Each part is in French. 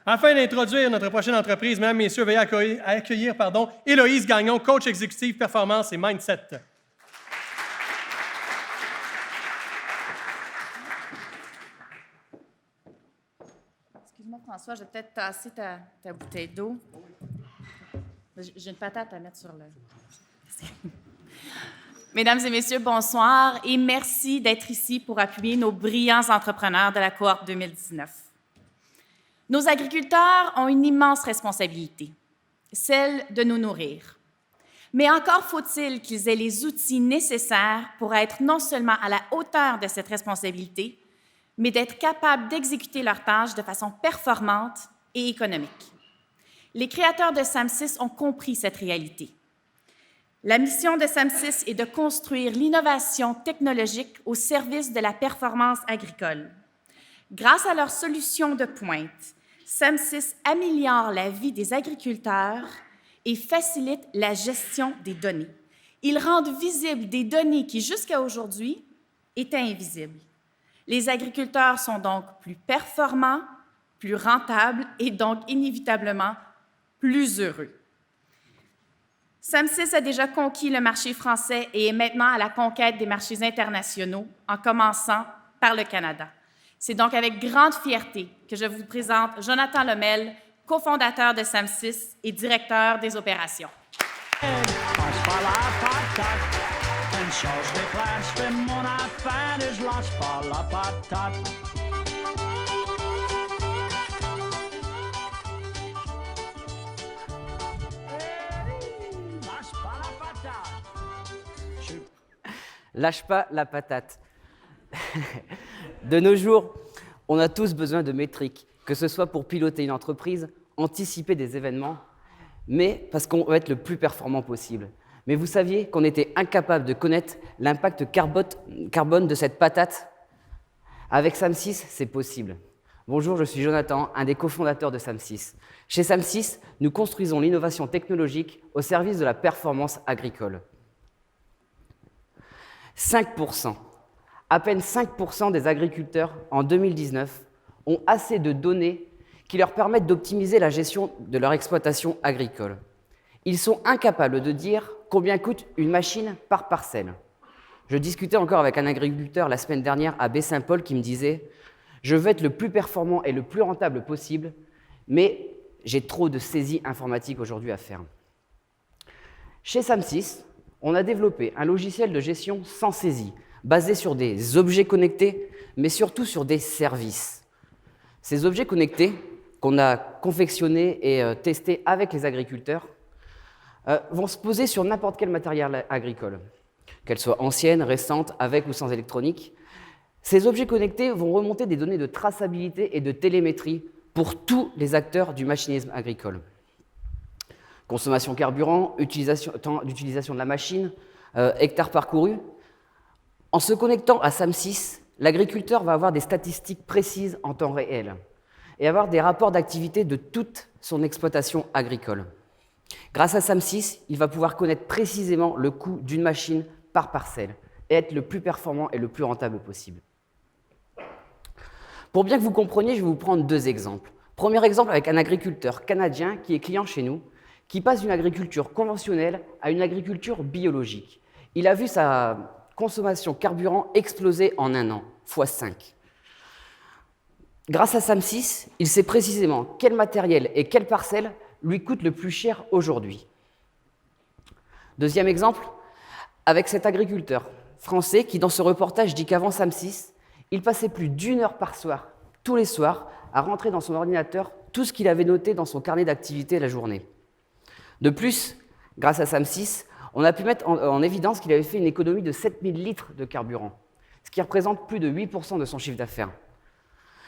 Afin d'introduire notre prochaine entreprise, mesdames, messieurs, veuillez accueillir Héloïse Gagnon, coach exécutive performance et mindset. Excuse-moi, François, je vais peut-être tasser ta bouteille d'eau. J'ai une patate à mettre sur le... Mesdames et messieurs, bonsoir et merci d'être ici pour appuyer nos brillants entrepreneurs de la cohorte 2019. Nos agriculteurs ont une immense responsabilité, celle de nous nourrir. Mais encore faut-il qu'ils aient les outils nécessaires pour être non seulement à la hauteur de cette responsabilité, mais d'être capables d'exécuter leurs tâches de façon performante et économique. Les créateurs de SAM6 ont compris cette réalité. La mission de SAM6 est de construire l'innovation technologique au service de la performance agricole. Grâce à leurs solutions de pointe, SAM6 améliore la vie des agriculteurs et facilite la gestion des données. Ils rendent visibles des données qui, jusqu'à aujourd'hui, étaient invisibles. Les agriculteurs sont donc plus performants, plus rentables et donc inévitablement plus heureux. SAM6 a déjà conquis le marché français et est maintenant à la conquête des marchés internationaux, en commençant par le Canada. C'est donc avec grande fierté que je vous présente Jonathan Lemel, cofondateur de SAM6 et directeur des opérations. Lâche pas la patate. De nos jours, on a tous besoin de métriques, que ce soit pour piloter une entreprise, anticiper des événements, mais parce qu'on veut être le plus performant possible. Mais vous saviez qu'on était incapable de connaître l'impact carbone de cette patate? Avec SAM6, c'est possible. Bonjour, je suis Jonathan, un des cofondateurs de SAM6. Chez SAM6, nous construisons l'innovation technologique au service de la performance agricole. 5%, à peine 5% des agriculteurs en 2019 ont assez de données qui leur permettent d'optimiser la gestion de leur exploitation agricole. Ils sont incapables de dire combien coûte une machine par parcelle. Je discutais encore avec un agriculteur la semaine dernière à Baie-Saint-Paul qui me disait « Je veux être le plus performant et le plus rentable possible, mais j'ai trop de saisie informatique aujourd'hui à faire. » Chez SAM6, on a développé un logiciel de gestion sans saisie, basé sur des objets connectés, mais surtout sur des services. Ces objets connectés, qu'on a confectionnés et testés avec les agriculteurs, vont se poser sur n'importe quel matériel agricole, qu'elle soit ancienne, récente, avec ou sans électronique. Ces objets connectés vont remonter des données de traçabilité et de télémétrie pour tous les acteurs du machinisme agricole. Consommation carburant, temps d'utilisation de la machine, hectares parcourus. En se connectant à SAM6, l'agriculteur va avoir des statistiques précises en temps réel et avoir des rapports d'activité de toute son exploitation agricole. Grâce à SAM6, il va pouvoir connaître précisément le coût d'une machine par parcelle et être le plus performant et le plus rentable possible. Pour bien que vous compreniez, je vais vous prendre deux exemples. Premier exemple avec un agriculteur canadien qui est client chez nous, qui passe d'une agriculture conventionnelle à une agriculture biologique. Il a vu sa consommation carburant exploser en un an, x5. Grâce à SAM6, il sait précisément quel matériel et quelle parcelle lui coûte le plus cher aujourd'hui. Deuxième exemple, avec cet agriculteur français qui, dans ce reportage, dit qu'avant SAM6, il passait plus d'1 heure par soir, tous les soirs, à rentrer dans son ordinateur tout ce qu'il avait noté dans son carnet d'activité la journée. De plus, grâce à SAM6, on a pu mettre en évidence qu'il avait fait une économie de 7000 litres de carburant, ce qui représente plus de 8% de son chiffre d'affaires.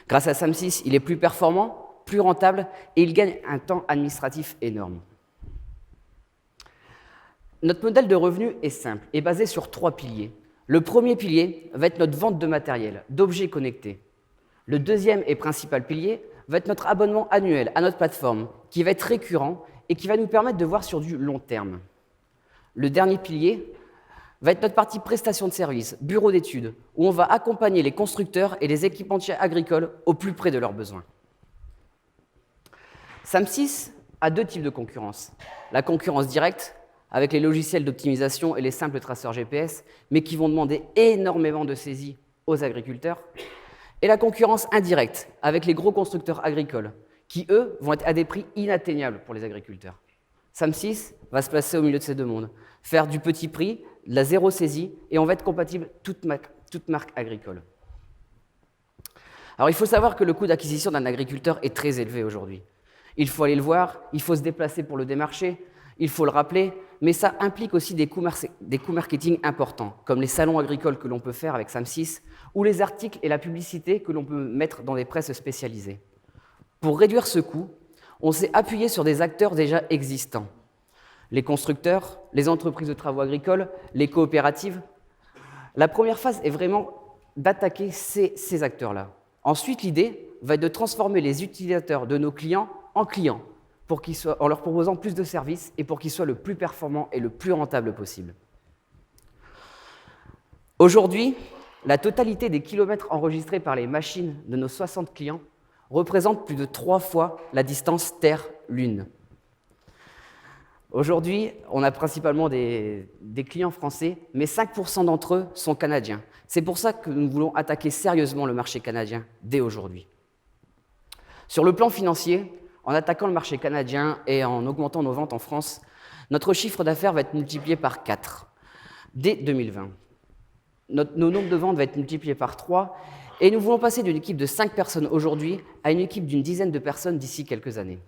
Grâce à SAM6, il est plus performant, plus rentable et il gagne un temps administratif énorme. Notre modèle de revenu est simple et basé sur 3 piliers. Le premier pilier va être notre vente de matériel, d'objets connectés. Le deuxième et principal pilier va être notre abonnement annuel à notre plateforme, qui va être récurrent et qui va nous permettre de voir sur du long terme. Le dernier pilier va être notre partie prestation de services, bureau d'études, où on va accompagner les constructeurs et les équipementiers agricoles au plus près de leurs besoins. SAM6 a deux types de concurrence. La concurrence directe, avec les logiciels d'optimisation et les simples traceurs GPS, mais qui vont demander énormément de saisie aux agriculteurs. Et la concurrence indirecte, avec les gros constructeurs agricoles, qui, eux, vont être à des prix inatteignables pour les agriculteurs. SAM6 va se placer au milieu de ces deux mondes, faire du petit prix, de la zéro saisie, et on va être compatible toute marque agricole. Alors il faut savoir que le coût d'acquisition d'un agriculteur est très élevé aujourd'hui. Il faut aller le voir, il faut se déplacer pour le démarcher, il faut le rappeler, mais ça implique aussi des coûts marketing importants, comme les salons agricoles que l'on peut faire avec SAM6, ou les articles et la publicité que l'on peut mettre dans des presses spécialisées. Pour réduire ce coût, on s'est appuyé sur des acteurs déjà existants. Les constructeurs, les entreprises de travaux agricoles, les coopératives. La première phase est vraiment d'attaquer ces acteurs-là. Ensuite, l'idée va être de transformer les utilisateurs de nos clients en clients, en leur proposant plus de services et pour qu'ils soient le plus performants et le plus rentables possible. Aujourd'hui, la totalité des kilomètres enregistrés par les machines de nos 60 clients représente plus de 3 fois la distance Terre-Lune. Aujourd'hui, on a principalement des clients français, mais 5% d'entre eux sont canadiens. C'est pour ça que nous voulons attaquer sérieusement le marché canadien dès aujourd'hui. Sur le plan financier, en attaquant le marché canadien et en augmentant nos ventes en France, notre chiffre d'affaires va être multiplié par 4 dès 2020. Nos nombres de ventes vont être multipliés par 3 et nous voulons passer d'une équipe de 5 personnes aujourd'hui à une équipe d'une dizaine de personnes d'ici quelques années.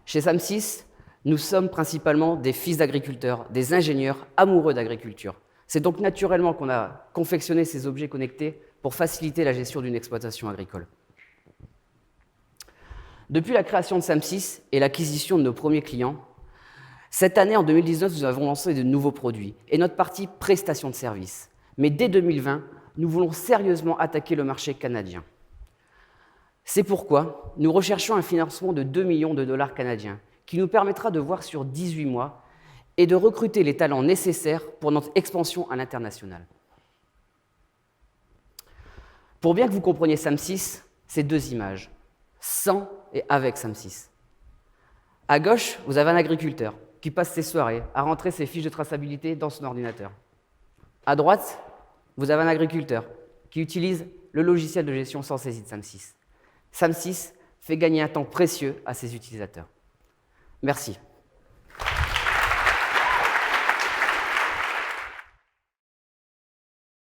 Chez SAM6, nous sommes principalement des fils d'agriculteurs, des ingénieurs amoureux d'agriculture. C'est donc naturellement qu'on a confectionné ces objets connectés pour faciliter la gestion d'une exploitation agricole. Depuis la création de SAM6 et l'acquisition de nos premiers clients, cette année, en 2019, nous avons lancé de nouveaux produits et notre partie prestation de services. Mais dès 2020, nous voulons sérieusement attaquer le marché canadien. C'est pourquoi nous recherchons un financement de 2 millions de dollars canadiens qui nous permettra de voir sur 18 mois et de recruter les talents nécessaires pour notre expansion à l'international. Pour bien que vous compreniez SAM6, c'est deux images, sans et avec SAM6. À gauche, vous avez un agriculteur qui passe ses soirées à rentrer ses fiches de traçabilité dans son ordinateur. À droite, vous avez un agriculteur qui utilise le logiciel de gestion sans saisie de SAM6. SAM6 fait gagner un temps précieux à ses utilisateurs. Merci.